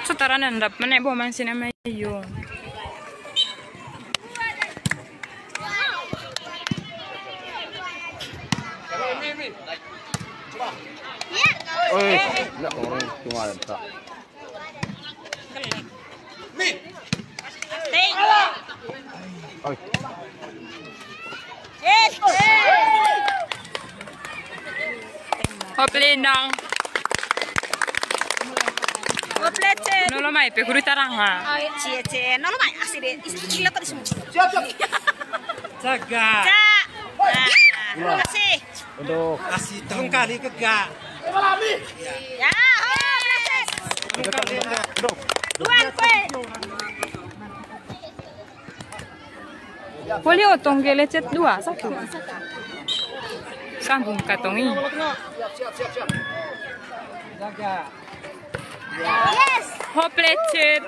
Setaran anda menek bawa mansin sama iyo. Enggak orang cuma ada. Hoplendang. Nolo mai pe guru taranga. Cie, nolo mai asli deh. Istilah tadi semua. Jaga. Terima kasih. Untuk Kasih tong kali ke gak. Ya, Duan kue. Boleh otong lecet 2, 1. Sambung katongi. Jaga. Yes. Hop lecet.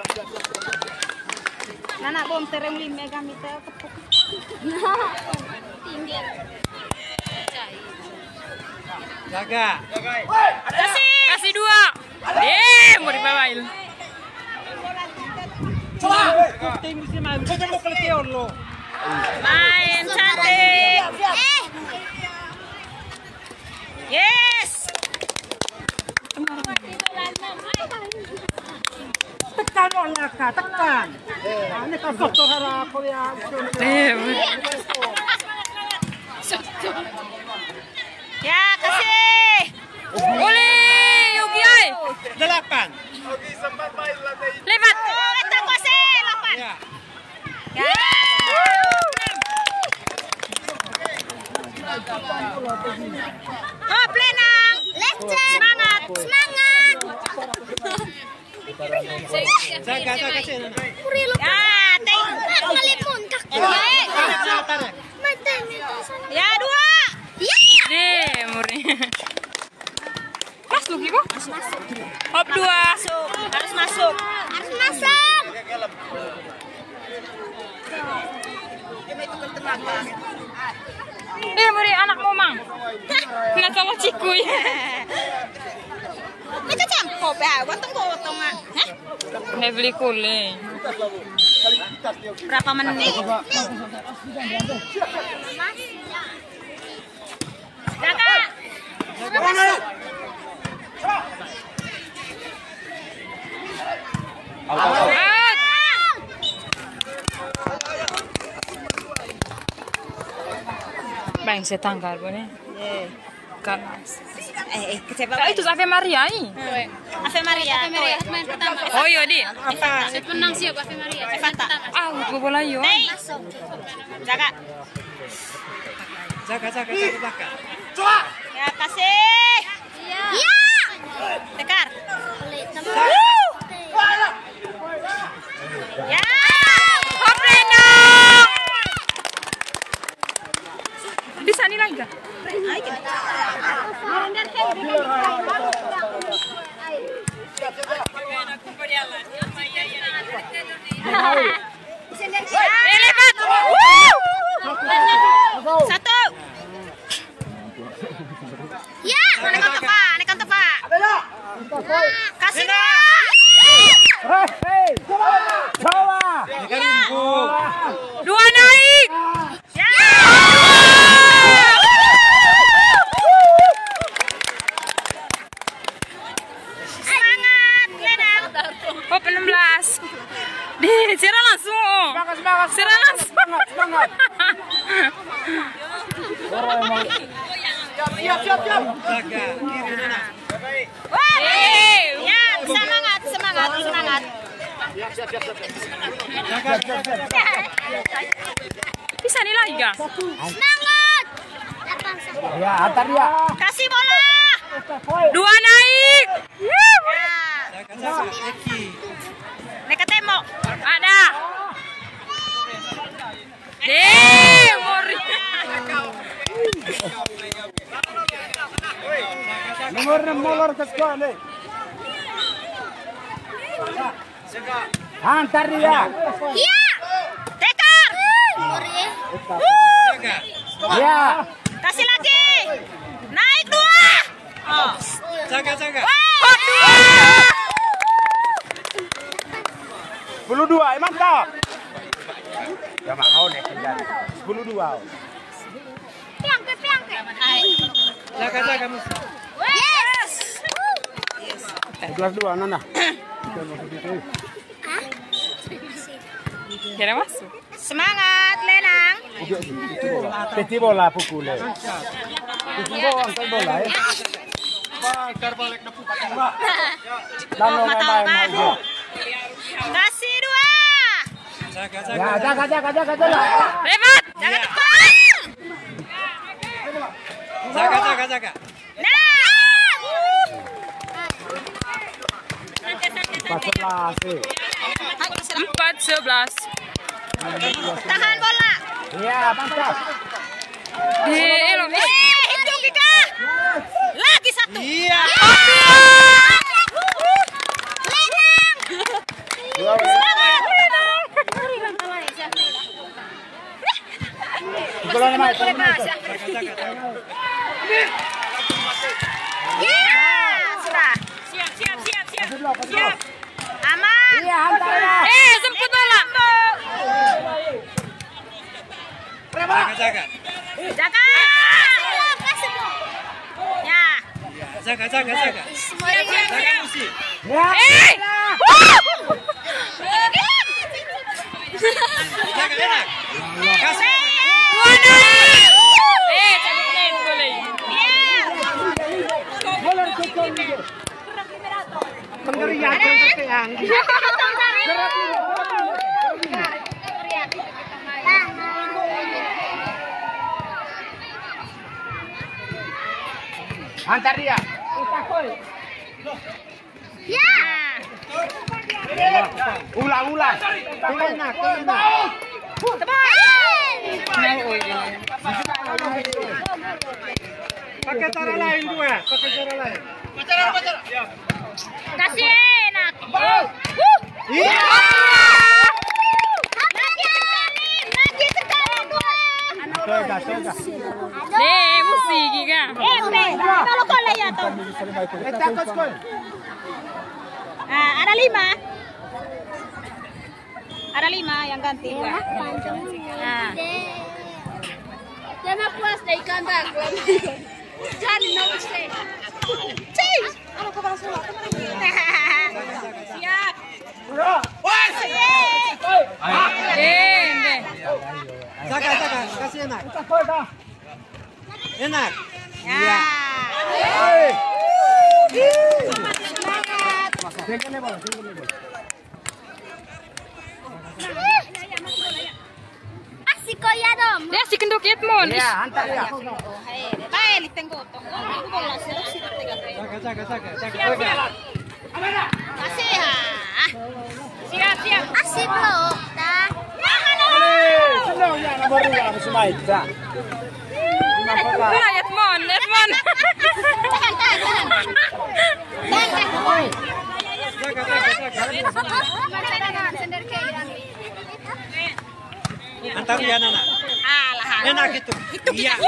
Nana bom terem 5 meter tepuk. Tinggi. Jaga. Kasih 2. Mau dibawain. Ting mesti main. Kau mau keletian lo. Main cantik. Yes. Tekan oleh kak, tekan. Ini kan foto hara Korea. Ya, kasih. Boleh, Yogi ay. 8. Lewat. Kita kasih 8. Ya. Ya. Oh, Plenang. Semangat, semangat. Jaga sini. Ya, ya 2. Muri. Masuk ibu. Hop 2. Harus masuk. Harus masuk. Muri anak momang. Nggak salah cikuy. Itu campur ya, potong ah. Nggak beli kuling. Berapa menit? Jaga. Bang, saya tanggal boleh. Kalas. Kecewa. Itu Ave Maria ini. Ave Maria. Main pertama. Oh iya di. Saya menang siap Ave Maria. Saya pertama. Ah, bola yo. Jaga. Jaga belakang. Ya, kasih. Iya. Tekar. Ya. Hoplendang. Di sana lagi kah? Lepat. Satu. Ya, nekan tepa. Kasih dua. Dua naik. Ya. Semangat, Plenang. Hop 16. Di, serang langsung. Semangat. Serang langsung. Siap. Jaga. Kiri Nana. Wah, ya, semangat. Bisa nih lagi kah? Semangat. ya antar dia. Kasih bola. Dua naik. Jaga. Eki. Mereka tembok. Ada. Muri. Nomor ke sekolah nih. Antar dia. Iya. Tekar. Jaga. Ya. Kasih lagi. Naik 2. Jaga. Wah, 2. 10-2, mantap. Ya mau nih, 10-2. Jaga musuh. Yes. 11-2, Nana. Kira masuk. Semangat, Lenang. Titi bola pukulnya. Titi bola, angkat bola ya. Lalu main aja. Kasih 2. Ya, jaga. Lewat. Jangan tekan. Jaga. Nah. 14. 4-11. Tahan bola. Iya, mantap. Hitung Kika. Lagi 1. Iya. Lenang. Semangat, Lenang. Bola main. Ya, sudah. Siap. Aman. Iya, hantar ya. Jemput bola. Jaga. Jaga. Ya. Jaga. Jaga musuh. Ya. Jaga enak. Kasih. Cabut boleh. Penggerian. Hantar dia. Ya. Ulang. Enak. Pakai cara lain gue. Kasih enak. Iya. Lagi sekali 2. Musik Giga. Kalau kau lihat tuh. Ada 5. Ada 5 yang ganti. Nah. Jangan puas dari kandang. Jangan nangis. Cheese. Siap. Jaga. Kasih enak. Enak. Ya. Asik kok ya dong. Dia si kendukit mon. Iya, hantar dia. Baik, tengok. Aku bola seleksi Jaga. Kasih ya. Siap. Asik loh. Dah. Senang ya, nomor 2 harus main. Lihat mon. Antar dia Nana. Alah. Enak itu. Iya.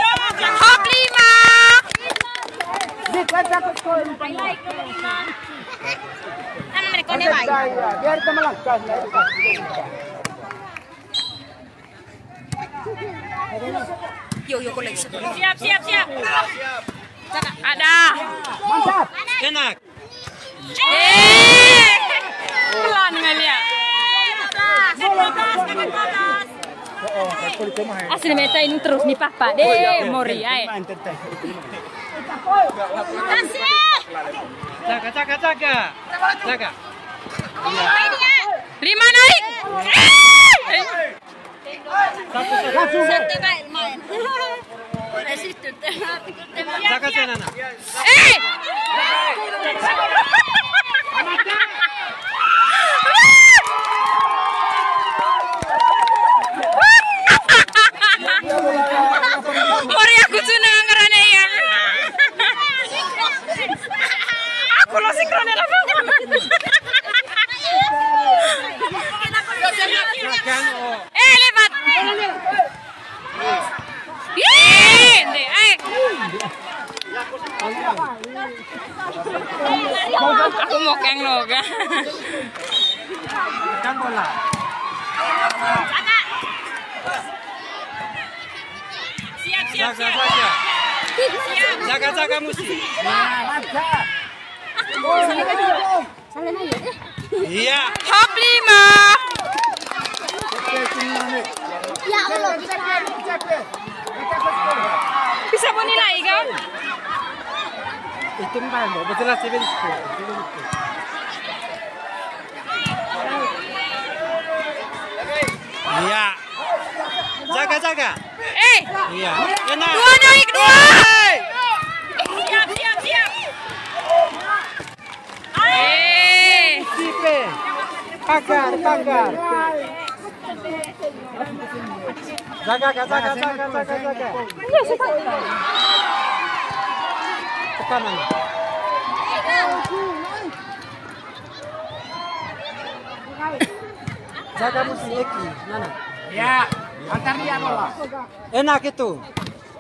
Hop 5. Ano mereka ni baik. Biar kita melangkah. Yo koleksi. Siap. Ada. Mantap. Enak. Pelan ngeliat. Asli meta ini terus nih papa deh mori ay. Kasih. Jaga. 5 naik. Santai main. Jaga Nana. Mori aku senang karena ya. Aku lo sinkronnya apa? Lewat. Aku mau keng loga. Tekan bola. Siap. Jaga musuh. Mantap. Iya. Top 5. Ya Allah. Bisa menilai kan? Itu mbak, betul lah sih. Iya. Jaga. Iya. Enak. 2 naik 2. Siap. Sipe. Pagar. Jaga. Tekanan. Jaga musuh Eki. Mana? Ya, antar dia bola. Enak itu.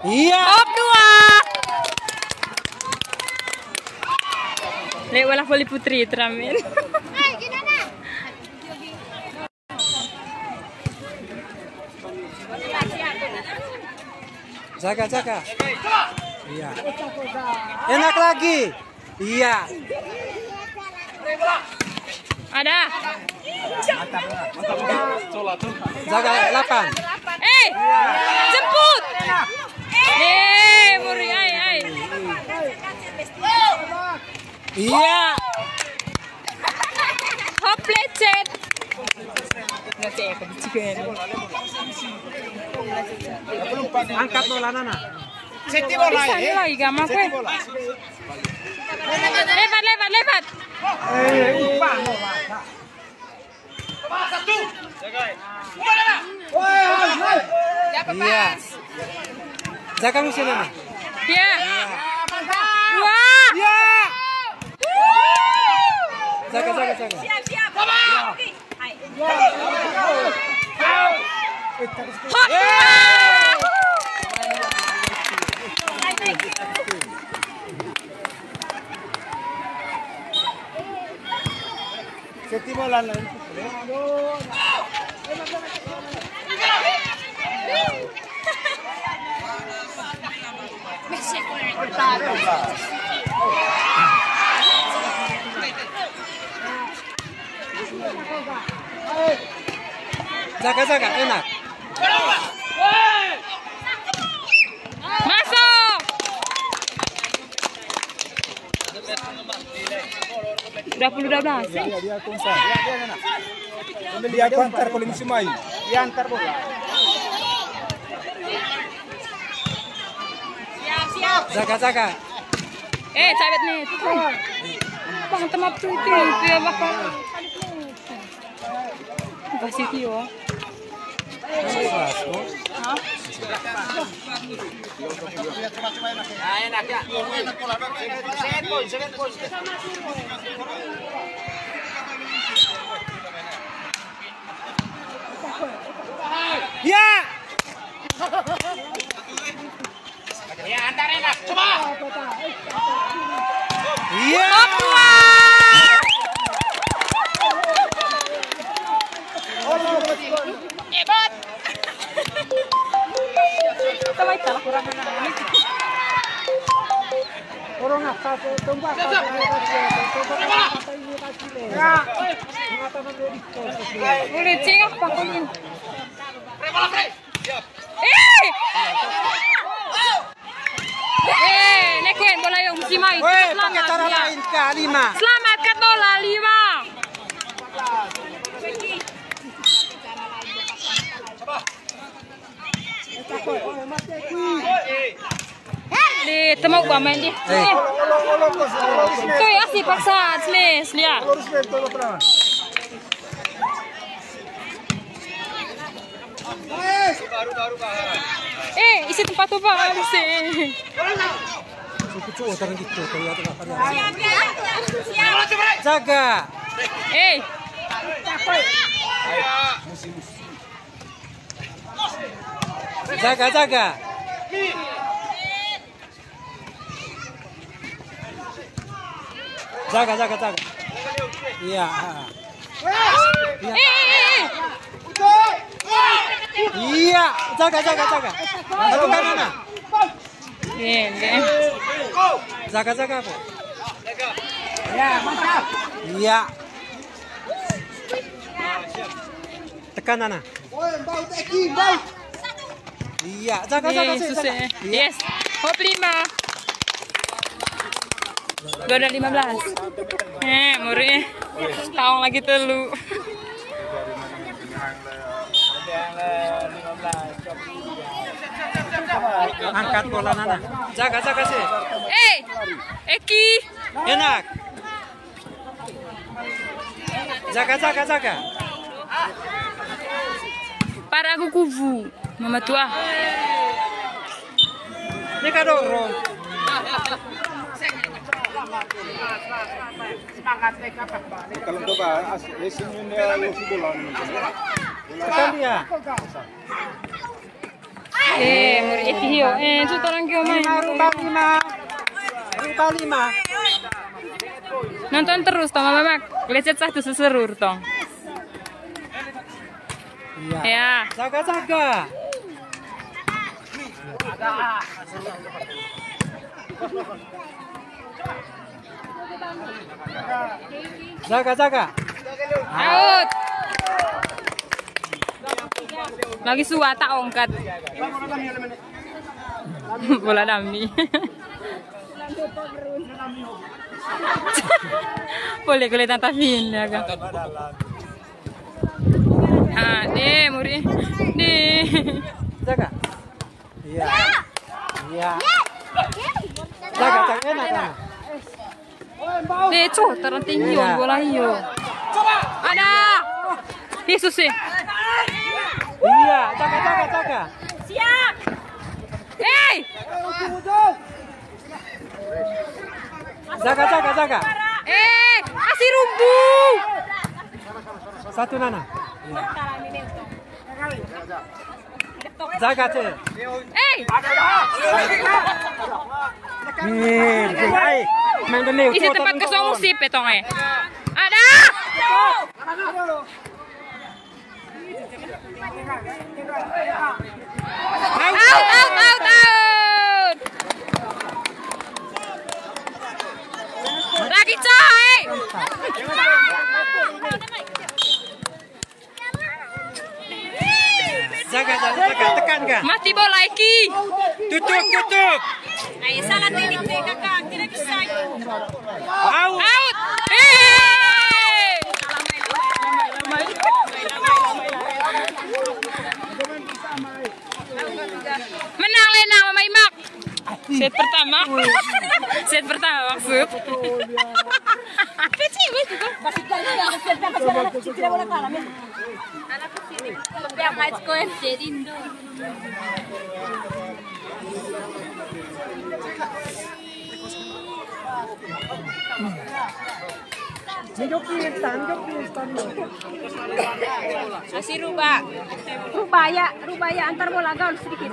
Iya. Top 2. Lek wala voli putri teramin. Jaga. Iya. Enak lagi. Iya. Ada. Jaga 8. Jemput. Muri ai. Iya. Hop lecet. Angkat bola Nana. Bisa nih lagi gamak kue. Lebat. Iya. Jaga musuh Nana. Iya. Wah. Iya. Jaga. Siap. Seti bola lain. Jaga, enak. Masuk. Udah 12. Dia konsep. Dia antar kalau musim main. Dia antar bola. Siap. Jaga. Cabet nih. Bang temap tuh itu ya bakal. Kasih Tio. Enak ya. Ya. Ya antar enak. Coba. Iya. Hebat. Kalau itu kurang menarik. Orang apa tombak Boleh cek apa kulin? Nekuen bola yang mesti main. Pakai cara lain kak 5. Selamatkan bola 5. Di temuk main dia. Tu ya si paksa sles lihat. Isi tempat tu bagus sih. Jaga. Jaga. Jaga. Iya. Iya, jaga. Lakukan Nana. Ini. Jaga Bu. Ya, mantap. Iya. Tekan Nana. Iya, jaga. Susah. Yes. Hop 5. Gua udah 15. Muri. Taong lagi telu. Angkat bola Nana. Jaga sih. Eki. Enak. Jaga. Para aku kuvu. Mama tua. Ini kan dorong. Kalau coba isinya bola. Tekan dia. Muri Eki hio. Itu orang kio main. Rubah 5. Nonton terus tong Mama. Lecet satu seserur tong. Iya. Ya. Jaga. Jaga. Out. Lagi suwa tak ongkat. Bola dami. Boleh kulit tanta fin ya kan. Muri. Jaga. Iya. Jaga enak Nana. Terang tinggi bola hio. Ada. Yesus sih. Iya, jaga. Siap. Jaga. Kasih rumbu. Satu Nana. Jaga sih. Main demi. Isi tempat kosong musip petong Ada. Out. Lagi coy. Jaga, tekan kan? Mati bola Eki. Tutup. Ay, salah titik deh kakak, tidak bisa. Out. Menang Lena Mama Imak. Set pertama. Set pertama maksud. Kecil juga. Masih tidak boleh kalah. Anakku sini, lebih high score jadi Indo. Masih rubah ya antar bola gaul sedikit.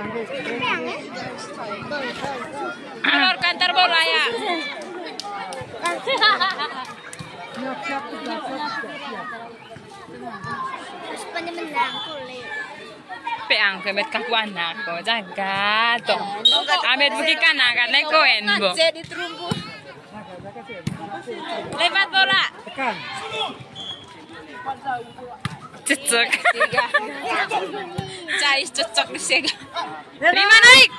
Antar bola ya. Supaya menang kulit. Peang kemet kakuan ako jaga to. Amet buki kana kan koen bo. Jadi terumbu. Lewat bola. Tekan. Cecek. Cais cocok di sega. 5 naik.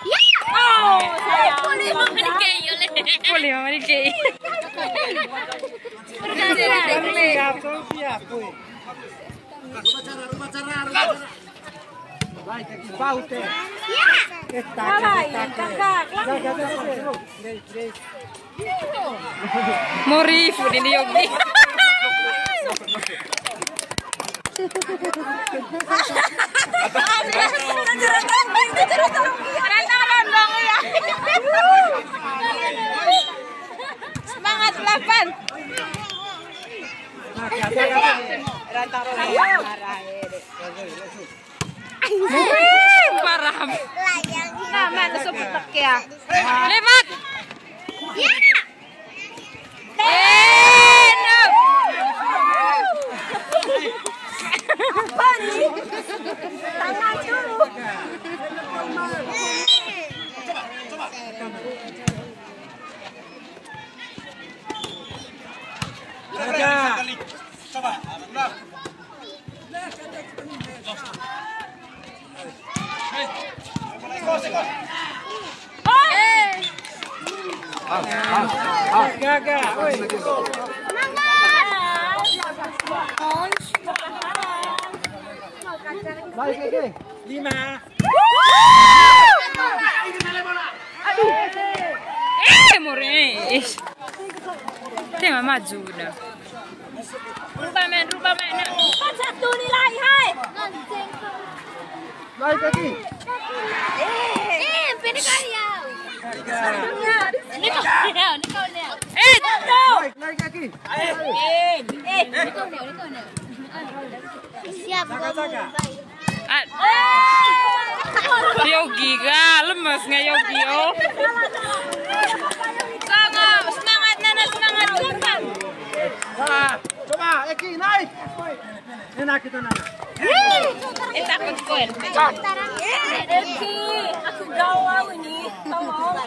Oh, saya Boleh menghargai oleh. Boleh Mama Diki. Siap. Muri fudin yogi. semangat 8. Parah. Nama tersebut ya. Lewat. Ya. No. Gaga. Oi. Naik lagi. 5. Moris. Tema maju dah. Rubah main. Satu nilai, hai. Naik lagi. Pwede kaya. Naik lagi. Siap. Yogi ka, lemes nggak Yogi oh. Semangat Nana, semangat. Nah, coba Eki naik. Enak kita Nana. Takut koin. Eki, aku galau ini. Tolong.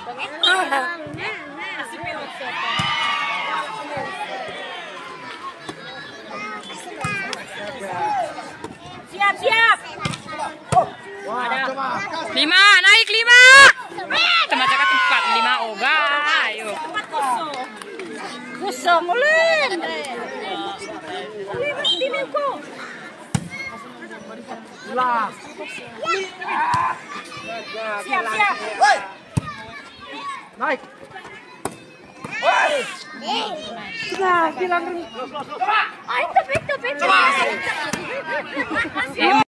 Siap. Coba. 5, naik 5. Teman cakap tempat 5 oga. Ayo. Kosong ulin. Ulin ko. Lah. Siap. Naik. Ay, tupik.